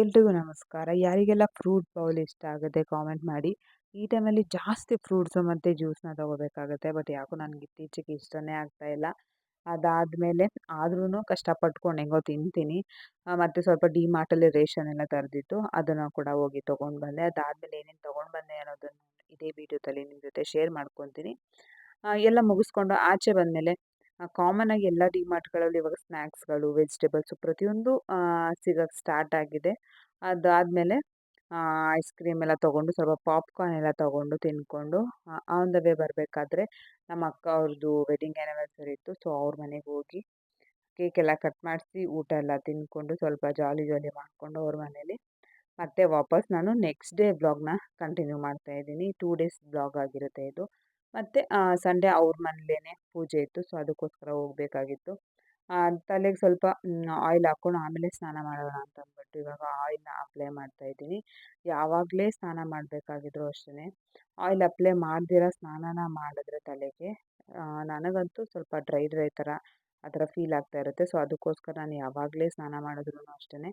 ಎಲ್ರಿಗೂ ನಮಸ್ಕಾರ. ಯಾರಿಗೆಲ್ಲ ಫ್ರೂಟ್ ಬೌಲ್ ಇಷ್ಟ ಆಗುತ್ತೆ ಕಾಮೆಂಟ್ ಮಾಡಿ. ಈ ಟೈಮಲ್ಲಿ ಜಾಸ್ತಿ ಫ್ರೂಟ್ಸು ಮತ್ತು ಜ್ಯೂಸನ್ನ ತಗೋಬೇಕಾಗುತ್ತೆ. ಬಟ್ ಯಾಕೋ ನನಗೆ ಇತ್ತೀಚೆಗೆ ಇಷ್ಟನೇ ಆಗ್ತಾ ಇಲ್ಲ. ಅದಾದಮೇಲೆ ಆದ್ರೂ ಕಷ್ಟಪಟ್ಕೊಂಡು ಹೆಂಗೋ ತಿಂತೀನಿ. ಮತ್ತು ಸ್ವಲ್ಪ ಡಿಮಾರ್ಟಲ್ಲಿ ರೇಷನ್ ಎಲ್ಲ ತರಿದಿತ್ತು, ಅದನ್ನು ಕೂಡ ಹೋಗಿ ತೊಗೊಂಡು ಬಂದೆ. ಅದಾದಮೇಲೆ ಏನೇನು ತೊಗೊಂಡು ಬಂದೆ ಅನ್ನೋದನ್ನು ಇದೇ ವಿಡಿಯೋದಲ್ಲಿ ನಿಮ್ಮ ಜೊತೆ ಶೇರ್ ಮಾಡ್ಕೊತೀನಿ. ಎಲ್ಲ ಮುಗಿಸ್ಕೊಂಡು ಆಚೆ ಬಂದಮೇಲೆ ಕಾಮನಾಗಿ ಎಲ್ಲ ಡಿಮಾರ್ಟ್‌ಗಳಲ್ಲಿ ಇವಾಗ ಸ್ನ್ಯಾಕ್ಸ್‌ಗಳು, ವೆಜಿಟೇಬಲ್ಸು ಪ್ರತಿಯೊಂದು ಸಿಗಕ್ಕೆ ಸ್ಟಾರ್ಟ್ ಆಗಿದೆ. ಅದಾದಮೇಲೆ ಐಸ್ ಕ್ರೀಮ್ ಎಲ್ಲ ತೊಗೊಂಡು, ಸ್ವಲ್ಪ ಪಾಪ್ಕಾರ್ನ್ ಎಲ್ಲ ತೊಗೊಂಡು ತಿಂದ್ಕೊಂಡು ಆನ್ ದ ವೇ ಬರಬೇಕಾದ್ರೆ ನಮ್ಮ ಅಕ್ಕ ಅವ್ರದ್ದು ವೆಡ್ಡಿಂಗ್ ಆ್ಯನಿವರ್ಸರಿ ಇತ್ತು. ಸೊ ಅವ್ರ ಮನೆಗೆ ಹೋಗಿ ಕೇಕ್ ಎಲ್ಲ ಕಟ್ ಮಾಡಿಸಿ, ಊಟ ಎಲ್ಲ ತಿಂದ್ಕೊಂಡು, ಸ್ವಲ್ಪ ಜಾಲಿ ಮಾಡಿಕೊಂಡು ಅವ್ರ ಮನೇಲಿ ಮತ್ತೆ ವಾಪಸ್ ನಾನು ನೆಕ್ಸ್ಟ್ ಡೇ ವ್ಲಾಗ್‌ನ ಕಂಟಿನ್ಯೂ ಮಾಡ್ತಾ ಇದ್ದೀನಿ. 2 ಡೇಸ್ ವ್ಲಾಗ್ ಆಗಿರುತ್ತೆ ಇದು. ಮತ್ತು ಸಂಡೇ ಅವ್ರ ಮನೇಲೇನೆ ಪೂಜೆ ಇತ್ತು. ಸೊ ಅದಕ್ಕೋಸ್ಕರ ಹೋಗಬೇಕಾಗಿತ್ತು. ತಲೆಗೆ ಸ್ವಲ್ಪ ಆಯಿಲ್ ಹಾಕ್ಕೊಂಡು ಆಮೇಲೆ ಸ್ನಾನ ಮಾಡೋಣ ಅಂತ ಅಂದ್ಬಿಟ್ಟು ಇವಾಗ ಆಯಿಲ್ನ ಅಪ್ಲೈ ಮಾಡ್ತಾ ಇದ್ದೀನಿ. ಯಾವಾಗಲೇ ಸ್ನಾನ ಮಾಡಬೇಕಾಗಿದ್ರು ಅಷ್ಟೇ, ಆಯಿಲ್ ಅಪ್ಲೈ ಮಾಡ್ದಿರ ಸ್ನಾನನ ಮಾಡಿದ್ರೆ ತಲೆಗೆ ನನಗಂತೂ ಸ್ವಲ್ಪ ಡ್ರೈ ಥರ ಆ ಥರ ಫೀಲ್ ಆಗ್ತಾ ಇರುತ್ತೆ. ಸೊ ಅದಕ್ಕೋಸ್ಕರ ನಾನು ಯಾವಾಗಲೇ ಸ್ನಾನ ಮಾಡಿದ್ರೂ ಅಷ್ಟೇ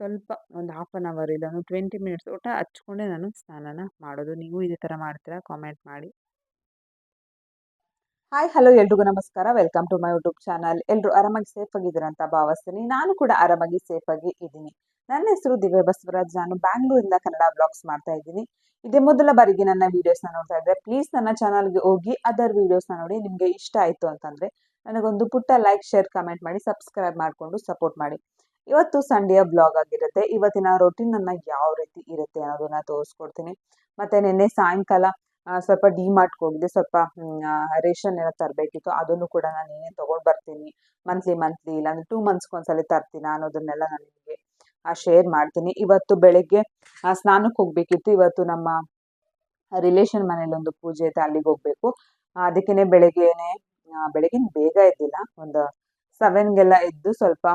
ಸ್ವಲ್ಪ ಒಂದು ಹಾಫ್ ಆನ್ ಅವರ್ ಇಲ್ಲ 20 ಮಿನಿಟ್ಸ್ ಒಟ್ಟು ಹಚ್ಕೊಂಡೇ ನಾನು ಸ್ನಾನನ ಮಾಡೋದು. ನೀವು ಇದೇ ಥರ ಮಾಡ್ತೀರಾ? ಕಾಮೆಂಟ್ ಮಾಡಿ. ಹಾಯ್ ಹಲೋ ಎಲ್ರಿಗೂ ನಮಸ್ಕಾರ. Welcome to my YouTube channel. ಎಲ್ಲರೂ ಆರಾಮಾಗಿ ಸೇಫ್ ಆಗಿದ್ದೀರಾ ಅಂತ ಭಾವಿಸ್ತೀನಿ. ನಾನು ಕೂಡ ಆರಾಮಾಗಿ ಸೇಫ್ ಆಗಿ ಇದ್ದೀನಿ. ನನ್ನ ಹೆಸರು ದಿವ್ಯ ಬಸವರಾಜ್. ನಾನು ಬ್ಯಾಂಗ್ಳೂರಿಂದ ಕನ್ನಡ ಬ್ಲಾಗ್ಸ್ ಮಾಡ್ತಾ ಇದ್ದೀನಿ. ಇದೇ ಮೊದಲ ಬಾರಿಗೆ ನನ್ನ ವೀಡಿಯೋಸ್ನ ನೋಡ್ತಾ ಇದ್ದರೆ ಪ್ಲೀಸ್ ನನ್ನ ಚಾನಲ್ಗೆ ಹೋಗಿ ಅದರ್ ವೀಡಿಯೋಸ್ನ ನೋಡಿ. ನಿಮಗೆ ಇಷ್ಟ ಆಯಿತು ಅಂತಂದರೆ ನನಗೊಂದು ಪುಟ್ಟ ಲೈಕ್, ಶೇರ್, ಕಮೆಂಟ್ ಮಾಡಿ, ಸಬ್ಸ್ಕ್ರೈಬ್ ಮಾಡಿಕೊಂಡು ಸಪೋರ್ಟ್ ಮಾಡಿ. ಇವತ್ತು ಸಂಡೆಯ ಬ್ಲಾಗ್ ಆಗಿರುತ್ತೆ. ಇವತ್ತಿನ ರೊಟೀನನ್ನು ಯಾವ ರೀತಿ ಇರುತ್ತೆ ಅನ್ನೋದನ್ನ ತೋರಿಸ್ಕೊಡ್ತೀನಿ. ಮತ್ತು ನಿನ್ನೆ ಸಾಯಂಕಾಲ ಸ್ವಲ್ಪ ಡಿಮಾರ್ಟ್‌ಗೆ ಹೋಗಿದ್ದೆ. ಸ್ವಲ್ಪ ರೇಷನ್ ಎಲ್ಲ ತರಬೇಕಿತ್ತು. ಅದನ್ನು ಕೂಡ ನಾನು ಏನೇನು ತೊಗೊಂಡು ಬರ್ತೀನಿ, ಮಂತ್ಲಿ ಇಲ್ಲಾಂದರೆ 2 ಮಂತ್ಸ್‌ಗೆ ಒಂದ್ಸಲ ತರ್ತೀನ ಅನ್ನೋದನ್ನೆಲ್ಲ ನಾನು ನಿಮಗೆ ಶೇರ್ ಮಾಡ್ತೀನಿ. ಇವತ್ತು ಬೆಳಗ್ಗೆ ಸ್ನಾನಕ್ಕೆ ಹೋಗಬೇಕಿತ್ತು. ಇವತ್ತು ನಮ್ಮ ರಿಲೇಷನ್ ಮನೇಲಿ ಒಂದು ಪೂಜೆ ಇದೆ, ಅಲ್ಲಿಗೆ ಹೋಗಬೇಕು. ಅದಕ್ಕೇ ಬೆಳಗ್ಗೆನೇ ಬೇಗ ಎದ್ದಿಲ್ಲ, ಒಂದು 7ಗೆಲ್ಲ ಎದ್ದು ಸ್ವಲ್ಪ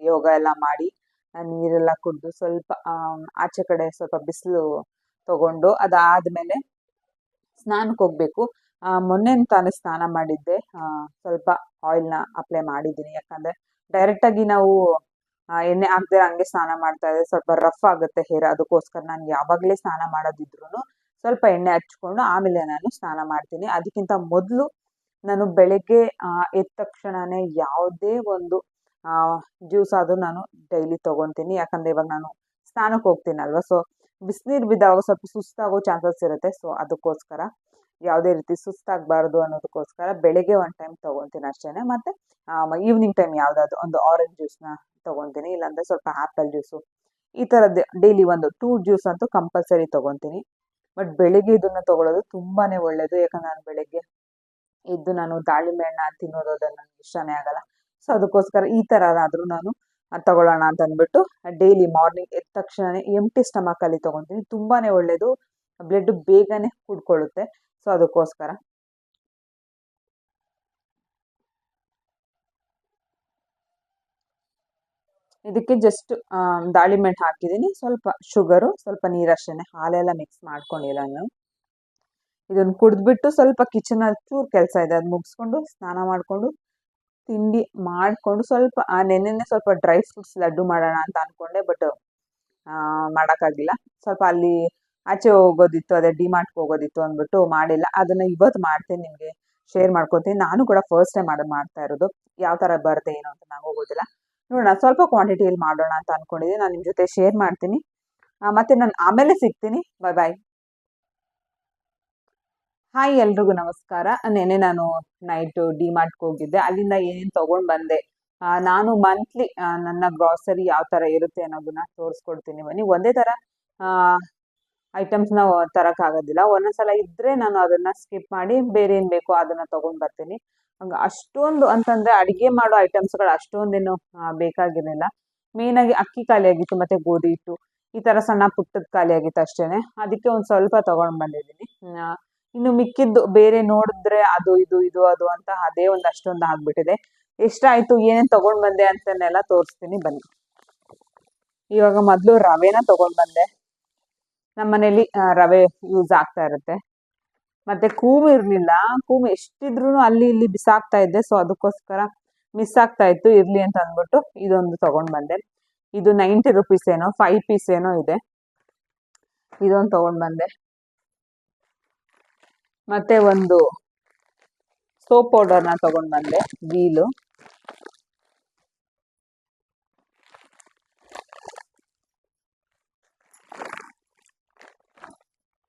ಯೋಗ ಎಲ್ಲ ಮಾಡಿ, ನೀರೆಲ್ಲ ಕುಡಿದು, ಸ್ವಲ್ಪ ಆಚೆ ಕಡೆ ಸ್ವಲ್ಪ ಬಿಸಿಲು ತಗೊಂಡು ಅದಾದಮೇಲೆ ಸ್ನಾನಕ್ಕೆ ಹೋಗಬೇಕು. ಮೊನ್ನೆ ತಾನೇ ಸ್ನಾನ ಮಾಡಿದ್ದೆ. ಸ್ವಲ್ಪ ಆಯಿಲ್ನ ಅಪ್ಲೈ ಮಾಡಿದ್ದೀನಿ. ಯಾಕಂದರೆ ಡೈರೆಕ್ಟಾಗಿ ನಾವು ಎಣ್ಣೆ ಹಾಕ್ದಿರ ಹಂಗೆ ಸ್ನಾನ ಮಾಡ್ತಾ ಇದ್ದರೆ ಸ್ವಲ್ಪ ರಫ್ ಆಗುತ್ತೆ ಹೇರ್. ಅದಕ್ಕೋಸ್ಕರ ನಾನು ಯಾವಾಗಲೇ ಸ್ನಾನ ಮಾಡೋದಿದ್ರೂ ಸ್ವಲ್ಪ ಎಣ್ಣೆ ಹಚ್ಕೊಂಡು ಆಮೇಲೆ ನಾನು ಸ್ನಾನ ಮಾಡ್ತೀನಿ. ಅದಕ್ಕಿಂತ ಮೊದಲು ನಾನು ಬೆಳಗ್ಗೆ ಎದ್ದ ತಕ್ಷಣವೇ ಯಾವುದೇ ಒಂದು ಜ್ಯೂಸ್ ಆದರೂ ನಾನು ಡೈಲಿ ತೊಗೊತೀನಿ. ಯಾಕಂದರೆ ಇವಾಗ ನಾನು ಸ್ನಾನಕ್ಕೆ ಹೋಗ್ತೀನಲ್ವ, ಸೊ ಬಿಸಿನೀರು ಬಿದ್ದಾಗ ಸ್ವಲ್ಪ ಸುಸ್ತಾಗೋ ಚಾನ್ಸಸ್ ಇರುತ್ತೆ. ಸೊ ಅದಕ್ಕೋಸ್ಕರ ಯಾವುದೇ ರೀತಿ ಸುಸ್ತಾಗಬಾರ್ದು ಅನ್ನೋದಕ್ಕೋಸ್ಕರ ಬೆಳಗ್ಗೆ ಒಂದು ಟೈಮ್ ತೊಗೊತೀನಿ ಅಷ್ಟೇ. ಮತ್ತು ಈವ್ನಿಂಗ್ ಟೈಮ್ ಯಾವುದಾದ್ರು ಒಂದು ಆರೆಂಜ್ ಜ್ಯೂಸ್ನ ತೊಗೊತೀನಿ, ಇಲ್ಲಾಂದರೆ ಸ್ವಲ್ಪ ಆ್ಯಪಲ್ ಜ್ಯೂಸು, ಈ ಥರದ್ದು ಡೈಲಿ ಒಂದು 2 ಜ್ಯೂಸ್ ಅಂತೂ ಕಂಪಲ್ಸರಿ ತೊಗೊತೀನಿ. ಬಟ್ ಬೆಳಗ್ಗೆ ಇದನ್ನು ತೊಗೊಳ್ಳೋದು ತುಂಬಾ ಒಳ್ಳೆಯದು. ಯಾಕಂದರೆ ನಾನು ಬೆಳಗ್ಗೆ ಎದ್ದು ನಾನು ದಾಳಿಂಬೆ ಹಣ್ಣು ತಿನ್ನೋದು ಅದನ್ನು ನನಗೆ ಇಷ್ಟನೇ ಆಗಲ್ಲ. ಸೊ ಅದಕ್ಕೋಸ್ಕರ ಈ ಥರನಾದರೂ ನಾನು ತಗೊಳ್ಳೋಣ ಅಂತ ಅಂದ್ಬಿಟ್ಟು ಡೈಲಿ ಮಾರ್ನಿಂಗ್ ಎದ್ದ ತಕ್ಷಣವೇ ಎಂಟಿ ಸ್ಟಮಕಲ್ಲಿ ತೊಗೊತೀನಿ. ತುಂಬಾ ಒಳ್ಳೆಯದು, ಬ್ಲಡ್ ಬೇಗನೆ ಕುಡ್ಕೊಳ್ಳುತ್ತೆ. ಸೊ ಅದಕ್ಕೋಸ್ಕರ ಇದಕ್ಕೆ ಜಸ್ಟ್ ದಾಳಿಂಬೆ ಹಣ್ಣು ಹಾಕಿದ್ದೀನಿ, ಸ್ವಲ್ಪ ಶುಗರು, ಸ್ವಲ್ಪ ನೀರಷ್ಟೇ, ಹಾಲೆಲ್ಲ ಮಿಕ್ಸ್ ಮಾಡ್ಕೊಂಡಿಲ್ಲ ನಾನು. ಇದನ್ನು ಕುಡಿದ್ಬಿಟ್ಟು ಸ್ವಲ್ಪ ಕಿಚನಲ್ಲಿ ಚೂರು ಕೆಲಸ ಇದೆ, ಅದು ಮುಗಿಸ್ಕೊಂಡು ಸ್ನಾನ ಮಾಡಿಕೊಂಡು ತಿಂಡಿ ಮಾಡಿಕೊಂಡು ಸ್ವಲ್ಪ ನೆನ್ನೆನೇ ಸ್ವಲ್ಪ ಡ್ರೈ ಫ್ರೂಟ್ಸ್ ಲಡ್ಡು ಮಾಡೋಣ ಅಂತ ಅಂದ್ಕೊಂಡೆ. ಬಟ್ ಮಾಡೋಕ್ಕಾಗಿಲ್ಲ. ಸ್ವಲ್ಪ ಅಲ್ಲಿ ಆಚೆ ಹೋಗೋದಿತ್ತು, ಅದೇ ಡಿಮಾರ್ಟ್ಗೆ ಹೋಗೋದಿತ್ತು ಅಂದ್ಬಿಟ್ಟು ಮಾಡಿಲ್ಲ. ಅದನ್ನು ಇವತ್ತು ಮಾಡ್ತೀನಿ, ನಿಮಗೆ ಶೇರ್ ಮಾಡ್ಕೊತೀನಿ. ನಾನು ಕೂಡ ಫಸ್ಟ್ ಟೈಮ್ ಮಾಡ್ತಾ ಇರೋದು. ಯಾವ ಥರ ಬರುತ್ತೆ ಏನು ಅಂತ ನಂಗೆ ಹೋಗೋದಿಲ್ಲ. ನೋಡೋಣ, ಸ್ವಲ್ಪ ಕ್ವಾಂಟಿಟಿಯಲ್ಲಿ ಮಾಡೋಣ ಅಂತ ಅಂದ್ಕೊಂಡಿದ್ದೀನಿ. ನಾನು ನಿಮ್ಮ ಜೊತೆ ಶೇರ್ ಮಾಡ್ತೀನಿ. ಮತ್ತು ನಾನು ಆಮೇಲೆ ಸಿಗ್ತೀನಿ. ಬಾಯ್. ಹಾಯ್ ಎಲ್ರಿಗೂ ನಮಸ್ಕಾರ. ನೆನ್ನೆ ನಾನು ನೈಟು ಡಿಮಾರ್ಟ್ಗೆ ಹೋಗಿದ್ದೆ. ಅಲ್ಲಿಂದ ಏನೇನು ತೊಗೊಂಡು ಬಂದೆ, ನಾನು ಮಂತ್ಲಿ ನನ್ನ ಗ್ರಾಸರಿ ಯಾವ ಥರ ಇರುತ್ತೆ ಅನ್ನೋದನ್ನ ತೋರಿಸ್ಕೊಡ್ತೀನಿ ಬನ್ನಿ. ಒಂದೇ ಥರ ಐಟಮ್ಸ್ನ ತರೋಕ್ಕಾಗೋದಿಲ್ಲ. ಒಂದೊಂದ್ಸಲ ಇದ್ದರೆ ನಾನು ಅದನ್ನು ಸ್ಕಿಪ್ ಮಾಡಿ ಬೇರೆ ಏನು ಬೇಕೋ ಅದನ್ನು ತೊಗೊಂಡು ಬರ್ತೀನಿ. ಹಂಗೆ ಅಷ್ಟೊಂದು ಅಂತಂದರೆ ಅಡುಗೆ ಮಾಡೋ ಐಟಮ್ಸ್ಗಳು ಅಷ್ಟೊಂದೇನು ಬೇಕಾಗಿರಲಿಲ್ಲ. ಮೇಯ್ನಾಗಿ ಅಕ್ಕಿ ಖಾಲಿಯಾಗಿತ್ತು ಮತ್ತು ಗೋಧಿ ಹಿಟ್ಟು, ಈ ಥರ ಸಣ್ಣ ಪುಟ್ಟದ್ದು ಖಾಲಿಯಾಗಿತ್ತು ಅಷ್ಟೇ. ಅದಕ್ಕೆ ಒಂದು ಸ್ವಲ್ಪ ತೊಗೊಂಡು ಬಂದಿದ್ದೀನಿ. ಇನ್ನು ಮಿಕ್ಕಿದ್ದು ಬೇರೆ ನೋಡಿದ್ರೆ ಅದು ಇದು ಅದು ಅಂತ ಅದೇ ಒಂದು ಅಷ್ಟೊಂದು ಆಗ್ಬಿಟ್ಟಿದೆ. ಎಷ್ಟಾಯಿತು, ಏನೇನು ತೊಗೊಂಡು ಬಂದೆ ಅಂತನ್ನೆಲ್ಲ ತೋರಿಸ್ತೀನಿ ಬನ್ನಿ. ಇವಾಗ ಮೊದಲು ರವೆನ ತೊಗೊಂಡು ಬಂದೆ. ನಮ್ಮ ಮನೇಲಿ ರವೆ ಯೂಸ್ ಆಗ್ತಾ ಇರುತ್ತೆ. ಮತ್ತು ಕೂಮು ಇರಲಿಲ್ಲ, ಕೂಮು ಎಷ್ಟಿದ್ರೂ ಅಲ್ಲಿ ಇಲ್ಲಿ ಬಿಸಾಕ್ತಾ ಇದ್ದೆ. ಸೊ ಅದಕ್ಕೋಸ್ಕರ ಮಿಸ್ ಆಗ್ತಾ ಇತ್ತು, ಇರಲಿ ಅಂತ ಅಂದ್ಬಿಟ್ಟು ಇದೊಂದು ತೊಗೊಂಡು ಬಂದೆ. ಇದು 90 ರುಪೀಸ್ ಏನೋ 5 ಪೀಸ್ ಏನೋ ಇದೆ. ಇದೊಂದು ತಗೊಂಡ್ ಬಂದೆ. ಮತ್ತೆ ಒಂದು ಸೋಪ್ ಪೌಡರ್ನ ತಗೊಂಡ್ ಬಂದೆ, ವೀಲು.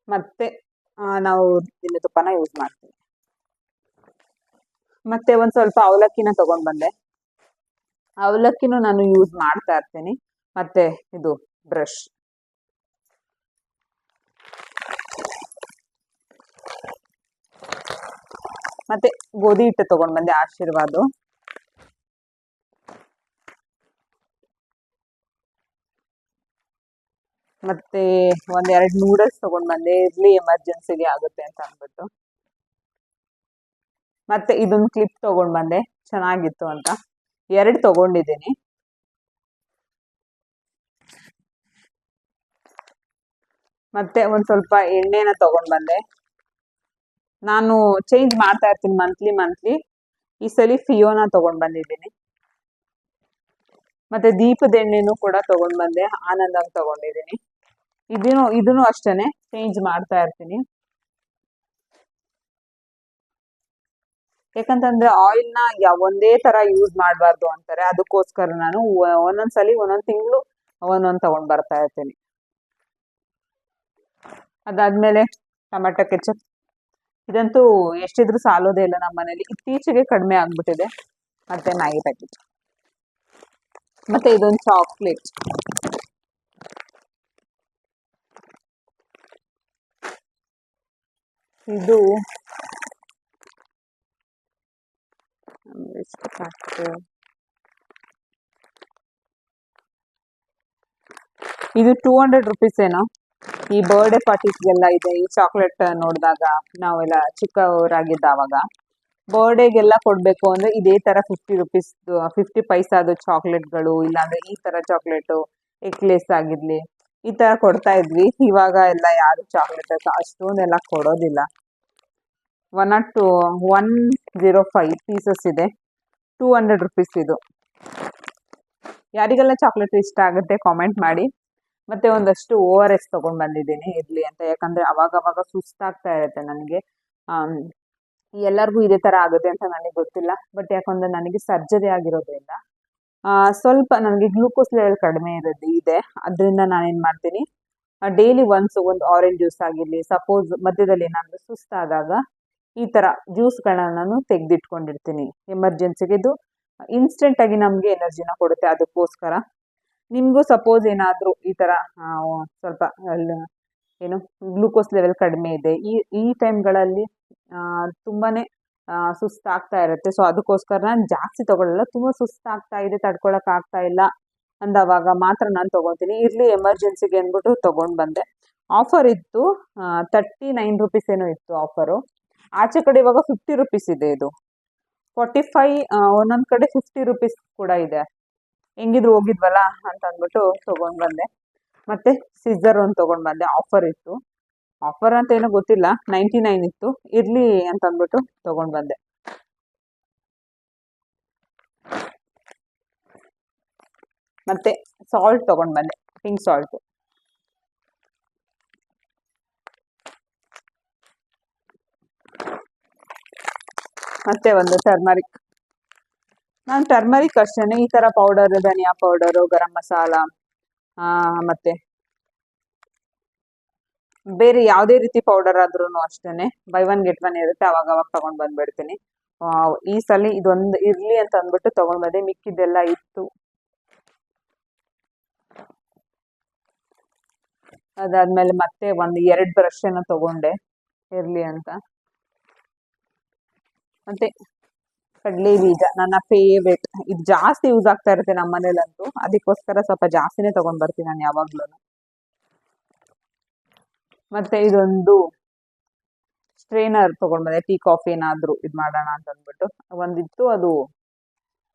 ಮತ್ತೆ ನಾವು ದಿನ ತುಪ್ಪನ ಯೂಸ್ ಮಾಡ್ತೀವಿ. ಮತ್ತೆ ಒಂದ್ ಸ್ವಲ್ಪ ಅವಲಕ್ಕಿನ ತಗೊಂಡ್ ಬಂದೆ. ಅವಲಕ್ಕಿನೂ ನಾನು ಯೂಸ್ ಮಾಡ್ತಾ ಇರ್ತೀನಿ. ಮತ್ತೆ ಇದು ಬ್ರಷ್. ಮತ್ತೆ ಗೋಧಿ ಹಿಟ್ಟು ತಗೊಂಡ್ ಬಂದೆ, ಆಶೀರ್ವಾದ್. ಮತ್ತೆ ಒಂದೆರಡು ನೂಡಲ್ಸ್ ತಗೊಂಡ್ ಬಂದೆ, ಇರ್ಲಿ ಎಮರ್ಜೆನ್ಸಿಗೆ ಆಗುತ್ತೆ ಅಂತ ಅಂದ್ಬಿಟ್ಟು. ಮತ್ತೆ ಇದೊಂದು ಕ್ಲಿಪ್ ತಗೊಂಡ್ ಬಂದೆ, ಚೆನ್ನಾಗಿತ್ತು ಅಂತ. 2 ತಗೊಂಡಿದ್ದೀನಿ. ಮತ್ತೆ ಒಂದ್ ಸ್ವಲ್ಪ ಎಣ್ಣೆನ ತಗೊಂಡ್ ಬಂದೆ. ನಾನು ಚೇಂಜ್ ಮಾಡ್ತಾ ಇರ್ತೀನಿ ಮಂತ್ಲಿ. ಈ ಸಲ ಫಿಯೋನ ತಗೊಂಡ್ ಬಂದಿದ್ದೀನಿ. ಮತ್ತೆ ದೀಪದ ಎಣ್ಣೆನೂ ಕೂಡ ತಗೊಂಡ್ ಬಂದೆ, ಆನಂದ್ ತಗೊಂಡಿದ್ದೀನಿ. ಇದನ್ನು ಅಷ್ಟೇನೆ ಚೇಂಜ್ ಮಾಡ್ತಾ ಇರ್ತೀನಿ. ಯಾಕಂತಂದ್ರೆ ಆಯಿಲ್ ನ ಒಂದೇ ತರ ಯೂಸ್ ಮಾಡಬಾರ್ದು ಅಂತಾರೆ. ಅದಕ್ಕೋಸ್ಕರ ನಾನು ಒಂದೊಂದ್ಸಲಿ ಒಂದೊಂದ್ ತಿಂಗಳು ಒಂದೊಂದ್ ತಗೊಂಡ್ ಬರ್ತಾ ಇರ್ತೀನಿ. ಅದಾದ್ಮೇಲೆ ಟೊಮೆಟೊ ಕೆಚಪ್. ಇದಂತೂ ಎಷ್ಟಿದ್ರು ಸಾಲೋದೇ ಇಲ್ಲ ನಮ್ಮ ಮನೇಲಿ. ಇತ್ತೀಚೆಗೆ ಕಡಿಮೆ ಆಗ್ಬಿಟ್ಟಿದೆ. ಮತ್ತೆ ಮ್ಯಾಗಿ ಪ್ಯಾಕೆಟ್. ಮತ್ತೆ ಇದೊಂದು ಚಾಕ್ಲೇಟ್. ಇದು ಇದು 200 ರುಪೀಸ್ ಏನೋ. ಈ ಬರ್ಡೇ ಪಾರ್ಟೀಸ್ಗೆಲ್ಲ ಇದೆ ಈ ಚಾಕ್ಲೇಟ್. ನೋಡಿದಾಗ ನಾವೆಲ್ಲ ಚಿಕ್ಕವರಾಗಿದ್ದಾವಾಗ ಬರ್ಡೇಗೆಲ್ಲ ಕೊಡ್ಬೇಕು ಅಂದ್ರೆ ಇದೇ ತರ 50 ರುಪೀಸ್ 50 ಪೈಸಾದು ಚಾಕ್ಲೇಟ್ಗಳು, ಇಲ್ಲಾಂದ್ರೆ ಈ ತರ ಚಾಕ್ಲೇಟ್ ಎಕ್ಲೇಸ್ ಆಗಿರ್ಲಿ, ಈ ತರ ಕೊಡ್ತಾ ಇದ್ವಿ. ಇವಾಗ ಎಲ್ಲ ಯಾರು ಚಾಕ್ಲೇಟ್ ಅಷ್ಟೊಂದೆಲ್ಲ ಕೊಡೋದಿಲ್ಲ. 105 ಪೀಸಸ್ ಇದೆ, 200 ರುಪೀಸ್ ಇದು. ಯಾರಿಗೆಲ್ಲ ಚಾಕ್ಲೇಟ್ ಇಷ್ಟ ಆಗುತ್ತೆ ಕಾಮೆಂಟ್ ಮಾಡಿ. ಮತ್ತೆ ಒಂದಷ್ಟು ORS ತಗೊಂಡ್ ಬಂದಿದ್ದೀನಿ, ಇರ್ಲಿ ಅಂತ. ಯಾಕಂದ್ರೆ ಅವಾಗ ಸುಸ್ತಾಗ್ತಾ ಇರುತ್ತೆ ನನಗೆ. ಎಲ್ಲರಿಗೂ ಇದೇ ತರ ಆಗುತ್ತೆ ಅಂತ ನನಗೆ ಗೊತ್ತಿಲ್ಲ. ಬಟ್ ಯಾಕಂದ್ರೆ ನನಗೆ ಸರ್ಜರಿ ಆಗಿರೋದ್ರಿಂದ ಸ್ವಲ್ಪ ನನಗೆ ಗ್ಲೂಕೋಸ್ ಲೆವೆಲ್ ಕಡಿಮೆ ಇದೆ. ಅದರಿಂದ ನಾನೇನ್ ಮಾಡ್ತೀನಿ, ಡೈಲಿ ಒಂದು ಆರೆಂಜ್ ಜ್ಯೂಸ್ ಆಗಿರ್ಲಿ, ಸಪೋಸ್ ಮಧ್ಯದಲ್ಲಿ ಏನಾದ್ರು ಸುಸ್ತಾದಾಗ ಈ ತರ ಜ್ಯೂಸ್ಗಳನ್ನ ನಾನು ತೆಗೆದಿಟ್ಕೊಂಡಿರ್ತೀನಿ ಎಮರ್ಜೆನ್ಸಿಗೆ. ಇದು ಇನ್ಸ್ಟೆಂಟ್ ಆಗಿ ನಮ್ಗೆ ಎನರ್ಜಿನ ಕೊಡುತ್ತೆ. ಅದಕ್ಕೋಸ್ಕರ ನಿಮ್ಗೂ ಸಪೋಸ್ ಏನಾದ್ರು ಈ ತರ ಸ್ವಲ್ಪ ಏನು ಗ್ಲೂಕೋಸ್ ಲೆವೆಲ್ ಕಡಿಮೆ ಇದೆ, ಈ ಟೈಮ್ಗಳಲ್ಲಿ ತುಂಬಾನೇ ಸುಸ್ತಾಗ್ತಾ ಇರುತ್ತೆ. ಸೊ ಅದಕ್ಕೋಸ್ಕರ ನಾನು ಜಾಸ್ತಿ ತಗೊಳ್ಳಲ್ಲ. ತುಂಬಾ ಸುಸ್ತಾಗ್ತಾ ಇದೆ, ತಡ್ಕೊಳಕ್ ಆಗ್ತಾ ಇಲ್ಲ ಅಂದವಾಗ ಮಾತ್ರ ನಾನು ತಗೋತೀನಿ. ಇರ್ಲಿ ಎಮರ್ಜೆನ್ಸಿಗೆ ಅಂದ್ಬಿಟ್ಟು ತಗೊಂಡ್ ಬಂದೆ. ಆಫರ್ ಇತ್ತು, 39 ರುಪೀಸ್ ಏನೋ ಇತ್ತು ಆಫರು. ಆಚೆ ಕಡೆ ಇವಾಗ 50 ರುಪೀಸ್ ಇದೆ. ಇದು 45, ಒಂದೊಂದ್ ಕಡೆ 50 ರುಪೀಸ್ ಕೂಡ ಇದೆ. ಹೆಂಗಿದ್ರು ಹೋಗಿದ್ವಲ್ಲ ಅಂತ ಅಂದ್ಬಿಟ್ಟು ತಗೊಂಡ್ ಬಂದೆ. ಮತ್ತೆ ಸಿಸರ್ ಒಂದು ತಗೊಂಡ್ ಬಂದೆ, ಆಫರ್ ಇತ್ತು. ಆಫರ್ ಅಂತ ಏನೋ ಗೊತ್ತಿಲ್ಲ, 99 ಇತ್ತು. ಇರ್ಲಿ ಅಂತ ಅಂದ್ಬಿಟ್ಟು ತಗೊಂಡ್ ಬಂದೆ. ಮತ್ತೆ ಸಾಲ್ಟ್ ತಗೊಂಡ್ ಬಂದೆ, ಪಿಂಕ್ ಸಾಲ್ಟ್. ಮತ್ತೆ ಒಂದು ಟರ್ಮರಿಕ್. ನಾನು ಟರ್ಮರಿಕ್ ಅಷ್ಟೇನೆ ಈ ತರ ಪೌಡರ್, ಧನಿಯಾ ಪೌಡರು, ಗರಂ ಮಸಾಲ, ಮತ್ತೆ ಬೇರೆ ಯಾವುದೇ ರೀತಿ ಪೌಡರ್ ಆದ್ರೂ ಅಷ್ಟೇನೆ ಬೈ 1 get 1 ಇರುತ್ತೆ. ಅವಾಗ ತಗೊಂಡ್ ಬಂದ್ಬಿಡ್ತೀನಿ. ಈ ಸಲ ಇದೊಂದು ಇರ್ಲಿ ಅಂತ ಅಂದ್ಬಿಟ್ಟು ತಗೊಂಡ್ ಬಂದೆ, ಮಿಕ್ಕಿದ್ದೆಲ್ಲ ಇತ್ತು. ಅದಾದ್ಮೇಲೆ ಮತ್ತೆ 2 ಬ್ರಷ್ ಅನ್ನು ತಗೊಂಡೆ ಇರ್ಲಿ ಅಂತ. ಮತ್ತೆ ಕಡ್ಲೆ ಬೀಜ ನನ್ನ ಫೇವ್ರೇಟ್. ಇದು ಜಾಸ್ತಿ ಯೂಸ್ ಆಗ್ತಾ ಇರುತ್ತೆ ನಮ್ಮ ಮನೇಲಂತೂ. ಅದಕ್ಕೋಸ್ಕರ ಸ್ವಲ್ಪ ಜಾಸ್ತಿನೇ ತಗೊಂಡ್ ಬರ್ತೀನಿ ನಾನು ಯಾವಾಗ್ಲೂ. ಮತ್ತೆ ಇದೊಂದು ಸ್ಟ್ರೇನರ್ ತಗೊಂಡ್ ಬಂದೆ, ಟೀ ಕಾಫಿ ಏನಾದ್ರು ಇದ್ ಮಾಡೋಣ ಅಂತ ಅಂದ್ಬಿಟ್ಟು. ಒಂದಿತ್ತು,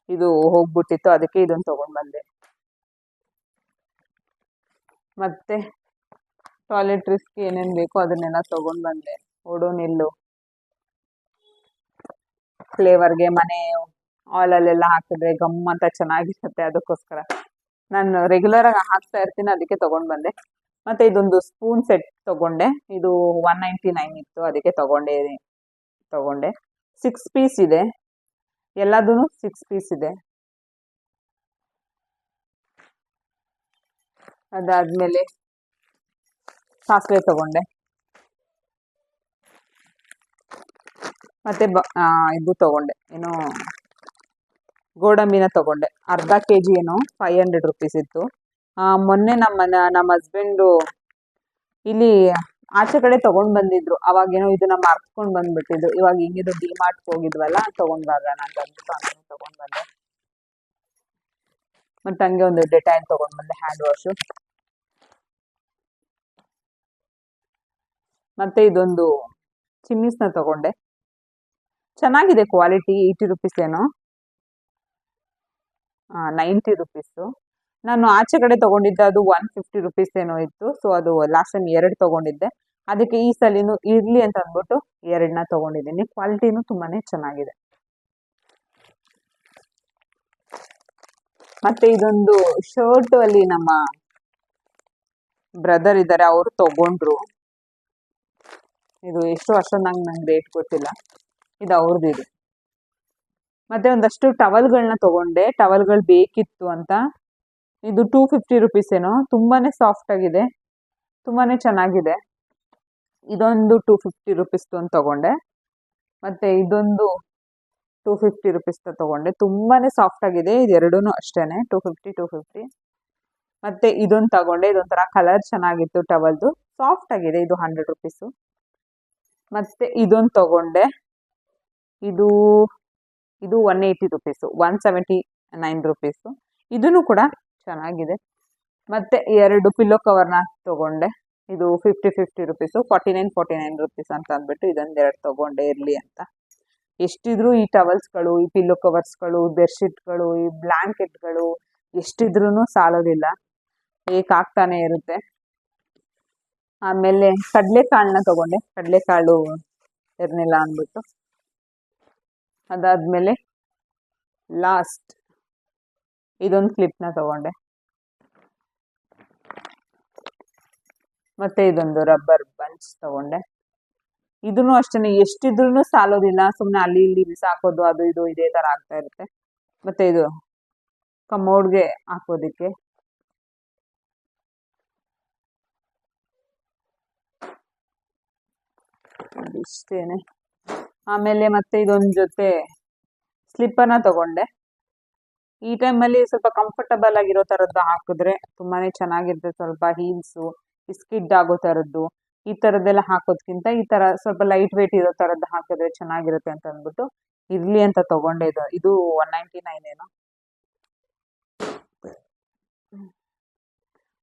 ಇದು ಹೋಗ್ಬಿಟ್ಟಿತ್ತು, ಅದಕ್ಕೆ ಇದೊಂದು ತಗೊಂಡ್ ಬಂದೆ. ಮತ್ತೆ ಟಾಯ್ಲೆಟ್ರೀಸ್ಗೆ ಏನೇನ್ ಬೇಕೋ ಅದನ್ನೆಲ್ಲ ತಗೊಂಡ್ ಬಂದೆ. ಓಡೋನಿಲ್ಲು ಫ್ಲೇವರ್ಗೆ ಮನೆ ಆಲಲ್ಲೆಲ್ಲ ಹಾಕಿದ್ರೆ ಗಮ್ ಅಂತ ಚೆನ್ನಾಗಿರುತ್ತೆ. ಅದಕ್ಕೋಸ್ಕರ ನಾನು ರೆಗ್ಯುಲರ್ ಆಗಿ ಹಾಕ್ತಾ ಇರ್ತೀನಿ, ಅದಕ್ಕೆ ತಗೊಂಡ್ ಬಂದೆ. ಮತ್ತೆ ಇದೊಂದು ಸ್ಪೂನ್ ಸೆಟ್ ತಗೊಂಡೆ, ಇದು 199 ಇತ್ತು, ಅದಕ್ಕೆ ತಗೊಂಡೆ 6 ಪೀಸ್ ಇದೆ, ಎಲ್ಲದೂ 6 ಪೀಸ್ ಇದೆ. ಅದಾದ್ಮೇಲೆ ಸಾಸಿವೆ ತಗೊಂಡೆ, ಮತ್ತೆ ಇದು ತಗೊಂಡೆ, ಏನು ಗೋಡಂಬಿನ ತಗೊಂಡೆ, ಅರ್ಧ kg ಏನೋ 500 ರುಪೀಸ್ ಇತ್ತು. ಮೊನ್ನೆ ನಮ್ಮ ಹಸ್ಬೆಂಡು ಇಲ್ಲಿ ಆಚೆ ಕಡೆ ತಗೊಂಡ್ ಬಂದಿದ್ರು, ಅವಾಗೇನೋ ಇದನ್ನ ಮರ್ತ್ಕೊಂಡ್ ಬಂದ್ಬಿಟ್ಟಿದ್ರು. ಇವಾಗ ಹಿಂಗಿದು ಡಿಮಾರ್ಟ್ ಹೋಗಿದ್ವಲ್ಲ, ತಗೊಂಡ್ ಬರೋಣ ಅಂತ ಅಂದ್ಬಿಟ್ಟು ತಗೊಂಡ್ ಬಂದೆ. ಮತ್ತೆ ಹಂಗೆ ಒಂದು ಡೆಟಾಯಿಲ್ ತಗೊಂಡ್ ಬಂದೆ, ಹ್ಯಾಂಡ್ ವಾಶು. ಮತ್ತೆ ಇದೊಂದು ಚಿಮ್ಮಿಸ್ನ ತಗೊಂಡೆ, ಚೆನ್ನಾಗಿದೆ ಕ್ವಾಲಿಟಿ, 80 ರುಪೀಸ್ ಏನೋ, 90 ರುಪೀಸು. ನಾನು ಆಚೆ ಕಡೆ ತಗೊಂಡಿದ್ದೆ, ಅದು 150 ರುಪೀಸ್ ಏನೋ ಇತ್ತು. ಸೊ ಅದು ಲಾಸ್ಟ್ ಟೈಮ್ 2 ತಗೊಂಡಿದ್ದೆ, ಅದಕ್ಕೆ ಈ ಸಲಿನೂ ಇರ್ಲಿ ಅಂತ ಅಂದ್ಬಿಟ್ಟು 2ನ ತಗೊಂಡಿದ್ದೀನಿ. ಕ್ವಾಲಿಟಿನೂ ತುಂಬಾನೇ ಚೆನ್ನಾಗಿದೆ. ಮತ್ತೆ ಇದೊಂದು ಶರ್ಟ್ ಅಲ್ಲಿ ನಮ್ಮ ಬ್ರದರ್ ಇದ್ದಾರೆ, ಅವರು ತಗೊಂಡ್ರು. ಇದು ಎಷ್ಟು ಅಷ್ಟೊಂದು ನಂಗೆ ರೇಟ್ ಗೊತ್ತಿಲ್ಲ, ಇದು ಅವ್ರದ್ದು ಇದು. ಮತ್ತೆ ಒಂದಷ್ಟು ಟವಲ್ಗಳನ್ನ ತಗೊಂಡೆ, ಟವಲ್ಗಳು ಬೇಕಿತ್ತು ಅಂತ. ಇದು 250 ರುಪೀಸ್ ಏನೋ, ತುಂಬಾನೇ ಸಾಫ್ಟ್ ಆಗಿದೆ, ತುಂಬಾನೇ ಚೆನ್ನಾಗಿದೆ. ಇದೊಂದು 250 ರುಪೀಸ್ ಒಂದು ತಗೊಂಡೆ, ಮತ್ತೆ ಇದೊಂದು 250 ರುಪೀಸ್ ತಗೊಂಡೆ, ತುಂಬಾನೇ ಸಾಫ್ಟ್ ಆಗಿದೆ. ಇದೆರಡೂ ಅಷ್ಟೇನೆ 250. ಮತ್ತೆ ಇದೊಂದು ತಗೊಂಡೆ, ಇದೊಂಥರ ಕಲರ್ ಚೆನ್ನಾಗಿತ್ತು, ಟವಲ್ದು ಸಾಫ್ಟ್ ಆಗಿದೆ, ಇದು 100 ರುಪೀಸು. ಮತ್ತೆ ಇದೊಂದು ತಗೊಂಡೆ, ಇದು 180 ರುಪೀಸು, 179 ರುಪೀಸು, ಇದನ್ನು ಕೂಡ ಚೆನ್ನಾಗಿದೆ. ಮತ್ತೆ 2 ಪಿಲ್ಲೋ ಕವರ್ನ ತಗೊಂಡೆ, ಇದು 50 ರುಪೀಸು, 49 ರುಪೀಸ್ ಅಂತ ಅಂದ್ಬಿಟ್ಟು ಇದೊಂದೆರಡು ತಗೊಂಡೆ ಇರ್ಲಿ ಅಂತ. ಎಷ್ಟಿದ್ರು ಈ ಟವಲ್ಸ್ಗಳು, ಈ ಪಿಲ್ಲೋ ಕವರ್ಸ್ಗಳು, ಬೆಡ್ಶೀಟ್ಗಳು, ಈ ಬ್ಲಾಂಕೆಟ್ಗಳು ಎಷ್ಟಿದ್ರೂ ಸಾಲೋದಿಲ್ಲ, ಬೇಕಾಗ್ತಾನೆ ಇರುತ್ತೆ. ಆಮೇಲೆ ಕಡಲೆಕಾಳನ್ನ ತಗೊಂಡೆ, ಕಡಲೆಕಾಳು ಇರ್ಲಿಲ್ಲ ಅಂದ್ಬಿಟ್ಟು. ಅದಾದ್ಮೇಲೆ ಲಾಸ್ಟ್ ಇದೊಂದು ಕ್ಲಿಪ್ನ ತಗೊಂಡೆ, ಮತ್ತೆ ಇದೊಂದು ರಬ್ಬರ್ ಬಂಚ್ ತಗೊಂಡೆ. ಇದನ್ನು ಅಷ್ಟೇ, ಎಷ್ಟಿದ್ರು ಸಾಲೋದಿಲ್ಲ, ಸುಮ್ಮನೆ ಅಲ್ಲಿ ಇಲ್ಲಿ ಬಿಸಾಕೋದು, ಅದು ಇದು ಇದೇ ತರ ಆಗ್ತಾ ಇರುತ್ತೆ. ಮತ್ತೆ ಇದು ಕಮೋಡ್ಗೆ ಹಾಕೋದಿಕ್ಕೆ. ಇಷ್ಟೇನೆ. ಆಮೇಲೆ ಮತ್ತೆ ಇದೊಂದು ಜೊತೆ ಸ್ಲಿಪ್ಪರ್ನ ತಗೊಂಡೆ. ಈ ಟೈಮಲ್ಲಿ ಸ್ವಲ್ಪ ಕಂಫರ್ಟಬಲ್ ಆಗಿರೋ ಥರದ್ದು ಹಾಕಿದ್ರೆ ತುಂಬಾನೇ ಚೆನ್ನಾಗಿರುತ್ತೆ. ಸ್ವಲ್ಪ ಹೀಲ್ಸು, ಸ್ಕಿಡ್ ಆಗೋ ಥರದ್ದು, ಈ ಥರದ್ದೆಲ್ಲ ಹಾಕೋದ್ಕಿಂತ ಈ ಥರ ಸ್ವಲ್ಪ ಲೈಟ್ ವೇಟ್ ಇರೋ ಥರದ್ದು ಹಾಕಿದ್ರೆ ಚೆನ್ನಾಗಿರುತ್ತೆ ಅಂತ ಅಂದ್ಬಿಟ್ಟು ಇರ್ಲಿ ಅಂತ ತಗೊಂಡೆ. ಇದು 199 ಏನೋ.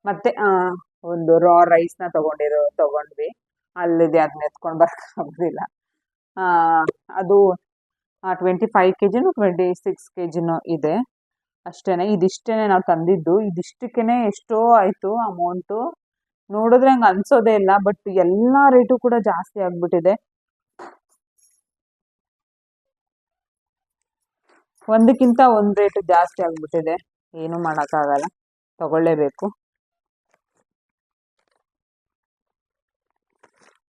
ಮತ್ತೆ ಒಂದು ರಾ ರೈಸ್ನ ತಗೊಂಡ್ವಿ. ಅಲ್ಲಿದೆ, ಅದನ್ನ ಎತ್ಕೊಂಡು ಬರೋಕ್ಕಾಗೋದಿಲ್ಲ. ಅದು 25 kgನೋ 26 kgನೋ ಇದೆ ಅಷ್ಟೇನೆ. ಇದಿಷ್ಟೇನೆ ನಾವು ತಂದಿದ್ದು, ಇದಿಷ್ಟಕ್ಕೇನೆ ಎಷ್ಟೋ ಆಯ್ತು ಅಮೌಂಟು. ನೋಡಿದ್ರೆ ಹಂಗೆ ಅನ್ಸೋದೇ ಇಲ್ಲ, ಬಟ್ ಎಲ್ಲ ರೇಟು ಕೂಡ ಜಾಸ್ತಿ ಆಗ್ಬಿಟ್ಟಿದೆ. ಒಂದಕ್ಕಿಂತ ಒಂದು ರೇಟ್ ಜಾಸ್ತಿ ಆಗ್ಬಿಟ್ಟಿದೆ, ಏನು ಮಾಡೋಕ್ಕಾಗಲ್ಲ, ತಗೊಳ್ಳೇಬೇಕು.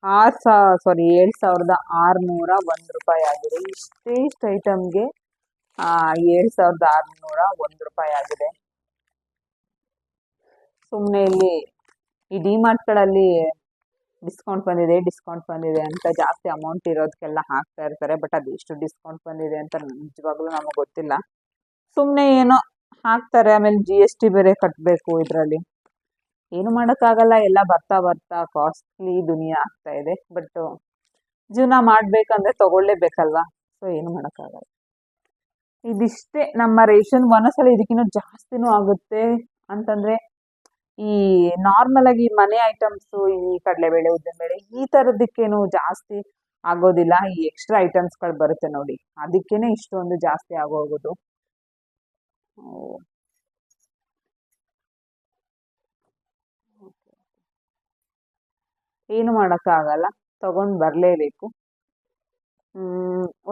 7,601 ರೂಪಾಯಿ ಆಗಿದೆ. ಇಷ್ಟು ಐಟಮ್ಗೆ 7,601 ರೂಪಾಯಿ ಆಗಿದೆ. ಸುಮ್ಮನೆ ಇಲ್ಲಿ ಈ ಡಿಮಾರ್ಟ್ಗಳಲ್ಲಿ ಡಿಸ್ಕೌಂಟ್ ಬಂದಿದೆ ಅಂತ ಜಾಸ್ತಿ ಅಮೌಂಟ್ ಇರೋದಕ್ಕೆಲ್ಲ ಹಾಕ್ತಾ ಇರ್ತಾರೆ. ಬಟ್ ಅದು ಎಷ್ಟು ಡಿಸ್ಕೌಂಟ್ ಬಂದಿದೆ ಅಂತ ನಿಜವಾಗ್ಲೂ ನಮಗೆ ಗೊತ್ತಿಲ್ಲ, ಸುಮ್ಮನೆ ಏನೋ ಹಾಕ್ತಾರೆ. ಆಮೇಲೆ GST ಬೇರೆ ಕಟ್ಟಬೇಕು ಇದರಲ್ಲಿ, ಏನು ಮಾಡೋಕ್ಕಾಗಲ್ಲ. ಎಲ್ಲ ಬರ್ತಾ ಕಾಸ್ಟ್ಲಿ ದುನಿಯಾ ಆಗ್ತಾ ಇದೆ. ಬಟ್ ಜೀವನ ಮಾಡ್ಬೇಕಂದ್ರೆ ತಗೊಳ್ಳೇಬೇಕಲ್ವಾ, ಸೊ ಏನು ಮಾಡೋಕ್ಕಾಗಲ್ಲ. ಇದಿಷ್ಟೇ ನಮ್ಮ ರೇಷನ್. ಒಂದೊಂದ್ಸಲ ಇದಕ್ಕಿನ್ನೂ ಜಾಸ್ತಿನೂ ಆಗುತ್ತೆ. ಅಂತಂದ್ರೆ ಈ ನಾರ್ಮಲ್ ಆಗಿ ಮನೆ ಐಟಮ್ಸು, ಈ ಕಡಲೆಬೇಳೆ, ಉದ್ದಿನಬೇಳೆ, ಈ ಥರದ್ದಕ್ಕೇನು ಜಾಸ್ತಿ ಆಗೋದಿಲ್ಲ. ಈ ಎಕ್ಸ್ಟ್ರಾ ಐಟಮ್ಸ್ಗಳು ಬರುತ್ತೆ ನೋಡಿ, ಅದಕ್ಕೇನೆ ಇಷ್ಟೊಂದು ಜಾಸ್ತಿ ಆಗೋಗೋದು. ಏನು ಮಾಡೋಕ್ಕಾಗಲ್ಲ, ತಗೊಂಡು ಬರಲೇಬೇಕು.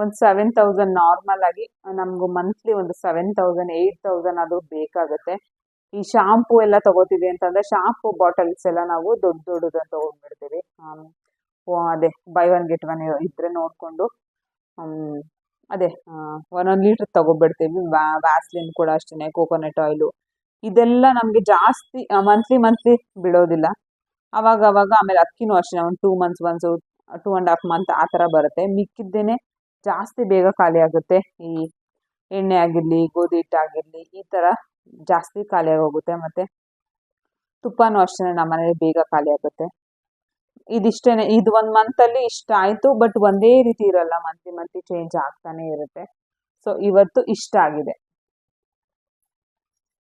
ಒಂದು 7,000 ನಾರ್ಮಲ್ ಆಗಿ ನಮಗೂ ಮಂತ್ಲಿ ಒಂದು 7,000 8,000 ಅದು ಬೇಕಾಗುತ್ತೆ. ಈ ಶಾಂಪೂ ಎಲ್ಲ ತಗೋತೀವಿ ಅಂತಂದರೆ ಶಾಂಪೂ ಬಾಟಲ್ಸ್ ಎಲ್ಲ ನಾವು ದೊಡ್ಡ ದೊಡ್ಡದನ್ನು ತೊಗೊಂಡ್ಬಿಡ್ತೀವಿ. ಅದೇ ಬೈ ಒನ್ ಗೆಟ್ ಒನ್ ಇದ್ರೆ ನೋಡಿಕೊಂಡು ಅದೇ ಒಂದೊಂದು ಲೀಟ್ರ್ ತೊಗೊಬಿಡ್ತೀವಿ. ವ್ಯಾಸ್ಲಿನ್ ಕೂಡ ಅಷ್ಟೇ, ಕೋಕೋನಟ್ ಆಯಿಲು ಇದೆಲ್ಲ ನಮಗೆ ಜಾಸ್ತಿ ಮಂತ್ಲಿ ಬಿಡೋದಿಲ್ಲ. ಅವಾಗ ಆಮೇಲೆ ಅಕ್ಕಿನೂ ಅಷ್ಟೇ ಒಂದು 2 ಮಂತ್ಸ್ ಒನ್ಸು 2.5 ಮಂತ್ ಆ ಥರ ಬರುತ್ತೆ. ಮಿಕ್ಕಿದ್ದೇನೆ ಜಾಸ್ತಿ ಬೇಗ ಖಾಲಿ ಆಗುತ್ತೆ. ಈ ಎಣ್ಣೆ ಆಗಿರಲಿ, ಗೋಧಿ ಹಿಟ್ಟಾಗಿರಲಿ ಈ ಥರ ಜಾಸ್ತಿ ಖಾಲಿಯಾಗಿ ಹೋಗುತ್ತೆ. ಮತ್ತು ತುಪ್ಪನೂ ಅಷ್ಟೇ ನಮ್ಮ ಮನೇಲಿ ಬೇಗ ಖಾಲಿ ಆಗುತ್ತೆ. ಇದಿಷ್ಟೇ, ಇದು 1 ಮಂತಲ್ಲಿ ಇಷ್ಟ ಆಯಿತು. ಬಟ್ ಒಂದೇ ರೀತಿ ಇರಲ್ಲ, ಮಂತ್ಲಿ ಚೇಂಜ್ ಆಗ್ತಾನೆ ಇರುತ್ತೆ. ಸೊ ಇವತ್ತು ಇಷ್ಟ ಆಗಿದೆ.